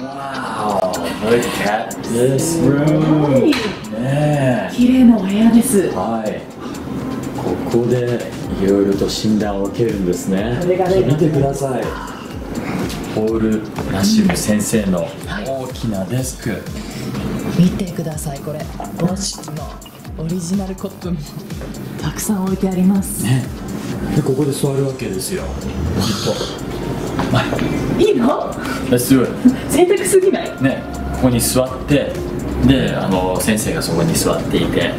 Wow, look at this room. ねえ。綺麗なお部屋です。はい。ここでいろいろと診断を受けるんですね。見てください。ポール・ナシム先生の大きなデスク。見てください、これ。ゴシックのオリジナルコップもたくさん置いてあります。ね。でここで座るわけですよ。いいの？すごい。贅沢すぎない？ね、ここに座ってで先生がそこに座っていて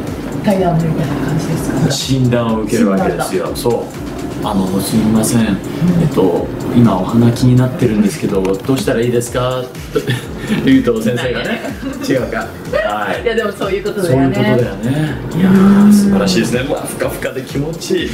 対談みたいな感じですか？診断を受けるわけですよ。そうすみません、今お鼻気になってるんですけどどうしたらいいですかと言うと先生がね違うか、はい、いやでもそういうことだよね。そういうことだよね。いやー素晴らしいですね。もうふかふかで気持ちいい。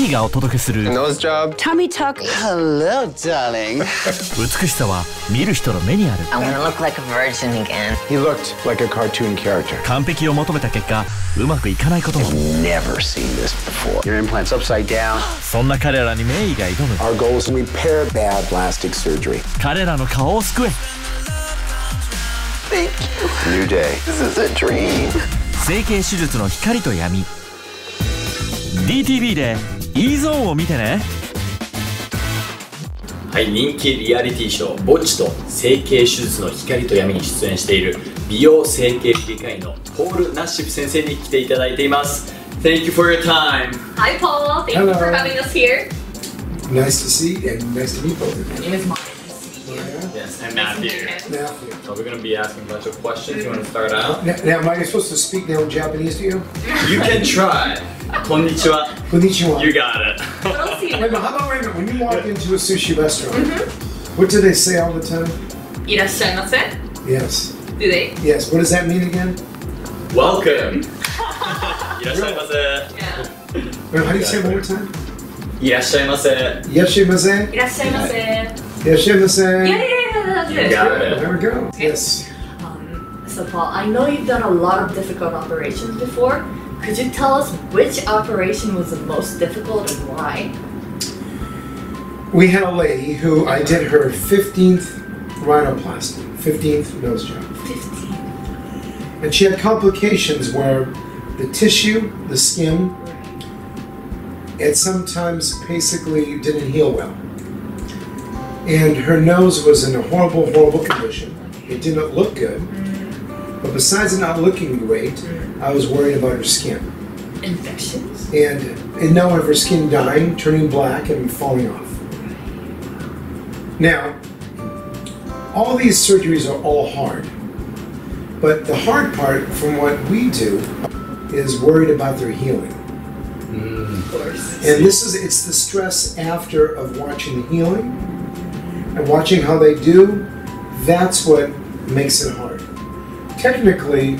いいがお届けする Nose job. Tummy tuck. Hello, darling. 美しさは見る人の目にある。 I want to look like a virgin again. He looked like a cartoon character. 完璧を求めた結果うまくいかないことも。 Never seen this before. Your implant's upside down. そんな彼らにメイが挑む。 Our goal is to repair bad plastic surgery. 彼らの顔を救え。 Thank you. New day. This is a dream. 整形手術の光と闇。 DTV で E ゾーンを見てね。はい、人気リアリティショー「ボッチ」と整形手術の光と闇に出演している美容整形外科医のポール・ナッシフ先生に来ていただいています。 Thank you for your time. Hi Paul, thank you for having us here. Nice to see you and nice to meet both of you. My name is Molly. Yes, I'm Matthew. Matthew. So we're going to be asking a bunch of questions. You want to start out? Now, am I supposed to speak now in Japanese to you? You can try. Konnichiwa. Konnichiwa. You got it. Wait, but how about right now, when you walk into a sushi restaurant, what do they say all the time? いらっしゃいませ Yes. Do they? Yes. What does that mean again? Welcome. いらっしゃいませ。 Yeah. Wait, how do you say it one more time? いらっしゃいませ。 Yashimase? いらっしゃいませ Yashimase? Yeah, that's You it. got it. There we go. Yes. So Paul, I know you've done a lot of difficult operations before. Could you tell us which operation was the most difficult and why? We had a lady who I did her 15th rhinoplasty, 15th nose job. 15. And she had complications where the tissue, the skin, it sometimes basically didn't heal well. And her nose was in a horrible, horrible condition. It didn't look good. But besides it not looking great, I was worried about her skin. Infections? And now of her skin dying, turning black, and falling off. Now, all these surgeries are all hard. But the hard part from what we do is worried about their healing. Of course. And it's the stress after of watching the healing and watching how they do. That's what makes it hard. Technically,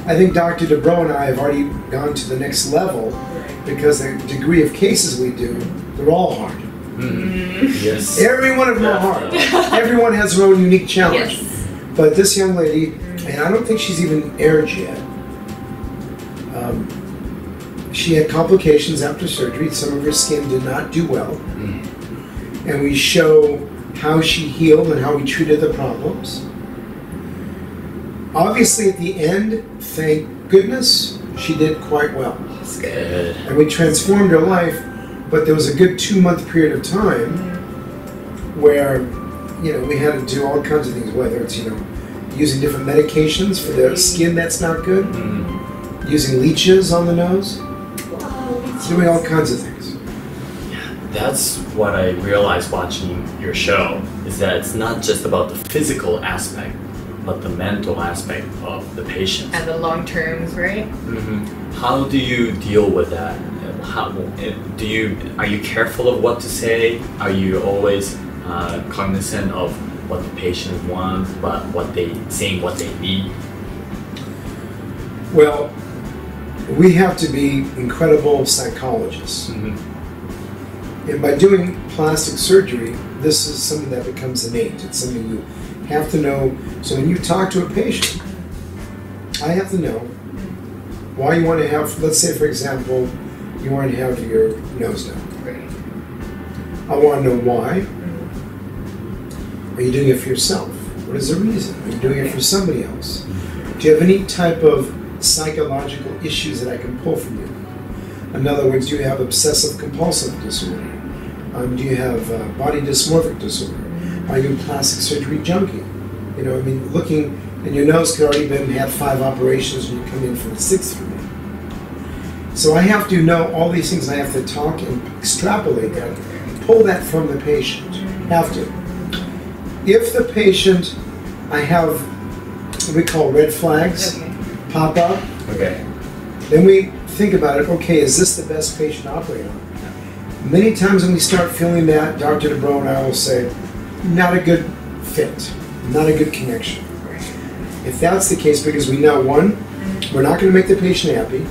I think Dr. Dubrow and I have already gone to the next level because the degree of cases we do, they're all hard. Yes. Every one of them are hard. Everyone has their own unique challenge. Yes. But this young lady, and I don't think she's even aired yet, she had complications after surgery. Some of her skin did not do well. And we show how she healed and how we treated the problems. Obviously, at the end, thank goodness, she did quite well. That's good. And we transformed her life, but there was a good 2-month period of time where, we had to do all kinds of things, whether it's, using different medications for the skin that's not good, using leeches on the nose, doing all kinds of things. That's what I realized watching your show, is that it's not just about the physical aspect, but the mental aspect of the patient. And the long terms, right? How do you deal with that? Are you careful of what to say? Are you always cognizant of what the patient wants, but saying what they need? Well, we have to be incredible psychologists. And by doing plastic surgery, this is something that becomes innate. It's something you have to know. So when you talk to a patient, I have to know why you want to have, let's say for example, you want to have your nose done. Right. I want to know why. Are you doing it for yourself? Or What is the reason? Are you doing it for somebody else? Do you have any type of psychological issues that I can pull from you? In other words, do you have obsessive compulsive disorder? Do you have body dysmorphic disorder? Are you a plastic surgery junkie? You know, I mean, looking, and your nose could already been had 5 operations and you come in for the 6th one. So I have to know all these things. I have to talk and extrapolate that, pull that from the patient. Have to. If the patient, I have what we call red flags pop up. Okay. Then we think about it. Okay, is this the best patient to operate on? Many times when we start feeling that, Dr. DeBro and I will say, not a good fit, not a good connection. If that's the case, because we know, 1, we're not going to make the patient happy,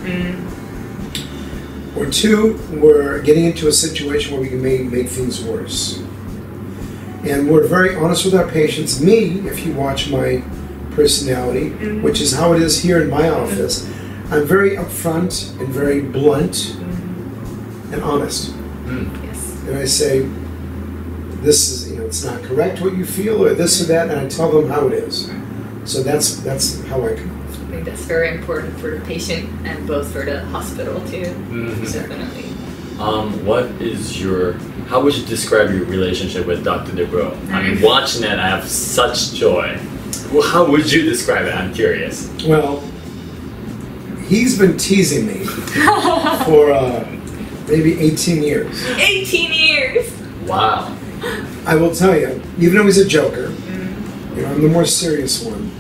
or 2, we're getting into a situation where we can make things worse. And we're very honest with our patients. Me, if you watch my personality, which is how it is here in my office, I'm very upfront and very blunt and honest. Yes. And I say, this is, you know, it's not correct what you feel, or this or that, and I tell them how it is. So that's how I come off. I think that's very important for the patient and both for the hospital too. Definitely. How would you describe your relationship with Dr. DeBro? I mean, watching it, I have such joy. Well, how would you describe it? I'm curious. Well, he's been teasing me for maybe 18 years. 18 years! Wow. I will tell you, even though he's a joker, you know, I'm the more serious one.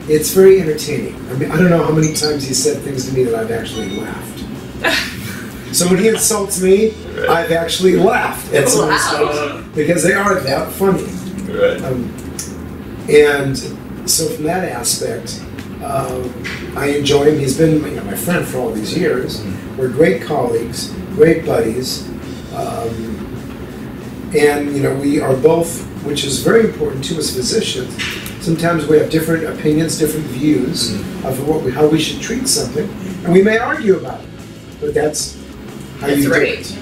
It's very entertaining. I mean, I don't know how many times he said things to me that I've actually laughed. So when he insults me, I've actually laughed at some stuff because they are that funny. Right. And so from that aspect, I enjoy him. He's been, you know, my friend for all these years. We're great colleagues, great buddies, and you know, we are both, which is very important to us physicians. Sometimes we have different opinions, different views of how we should treat something, and we may argue about it, but that's how you do it.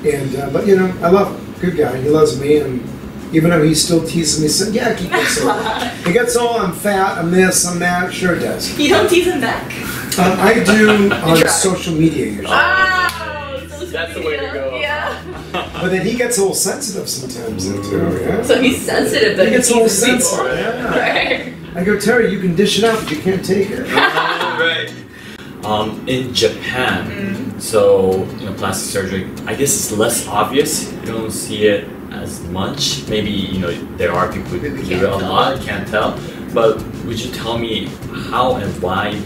And but you know, I love him. Good guy. He loves me, and even though he still teases me, so yeah, he gets all. He gets all. I'm fat. I'm this. I'm that. Sure does. You don't tease him back? I do on social media usually. That's the way to go. Yeah. But then he gets a little sensitive sometimes too. Yeah. So he's sensitive, but He gets a little teases people. sensitive. Yeah. Right. I go, Terry, you can dish it out, but you can't take it. Right. In Japan, so you know, plastic surgery, I guess it's less obvious. You don't see it as much. Maybe, you know, there are people who do it a lot, can't tell. But would you tell me how and why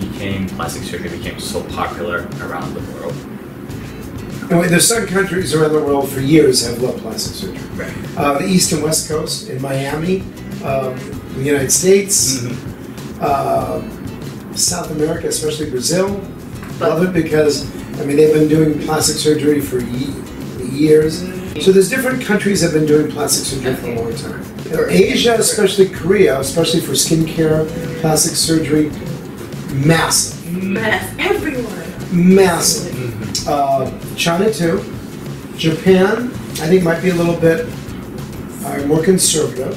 plastic surgery became so popular around the world? Anyway, there's some countries around the world for years have loved plastic surgery. Right. The East and West Coast, in Miami, the United States, South America, especially Brazil, love it because, I mean, they've been doing plastic surgery for years. So there's different countries that have been doing plastic surgery for a long time. Asia, especially Korea, especially for skincare, plastic surgery, massive. Everyone. Massive. China too. Japan, I think, might be a little bit more conservative.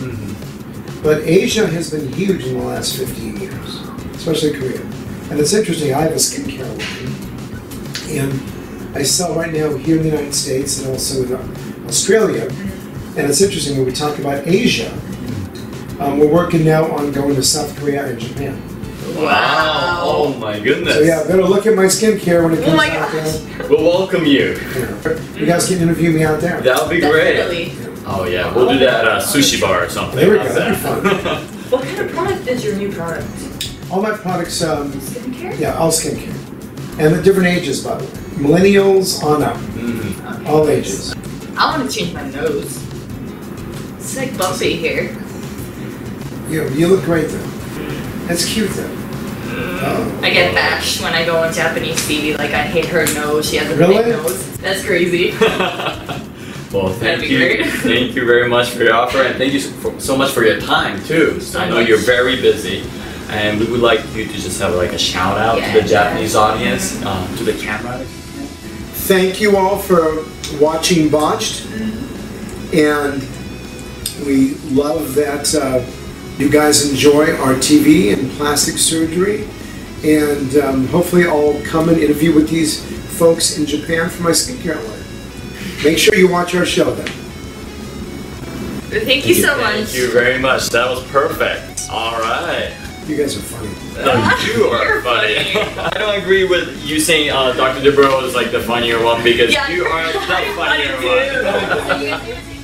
But Asia has been huge in the last 15 years, especially Korea. And it's interesting, I have a skincare line, and I sell right now here in the United States and also in Australia. And it's interesting, when we talk about Asia, we're working now on going to South Korea and Japan. Wow! Oh my goodness! So yeah, better look at my skincare when it comes out there. We'll welcome you. You guys can interview me out there. That'll be great. Oh yeah, we'll do that at a sushi bar or something. There we go, that'd be fun. What kind of product is your new product? All my products, Skincare? yeah, all skincare. And the different ages, by the way. Millennials on up. Okay. All ages. I want to change my nose. It's like bumpy here. You look great though. That's cute though. I get bashed when I go on Japanese TV. Like, I hate her nose. She has a Really? big nose. That's crazy. Well, That'd thank be you. great. Thank you very much for your offer, and thank you so much for your time too. So I know much. you're very busy, and we would like you to just have like a shout out to Yeah. the Japanese audience, to the camera. Thank you all for watching Botched. And we love that you guys enjoy our TV and plastic surgery, and hopefully I'll come and interview with these folks in Japan for my skincare line. Make sure you watch our show then. Thank you so much. Thank you very much. That was perfect. All right. You guys are funny. No, you are funny. I don't agree with you saying Dr. DeBro is like the funnier one because you are the funnier one.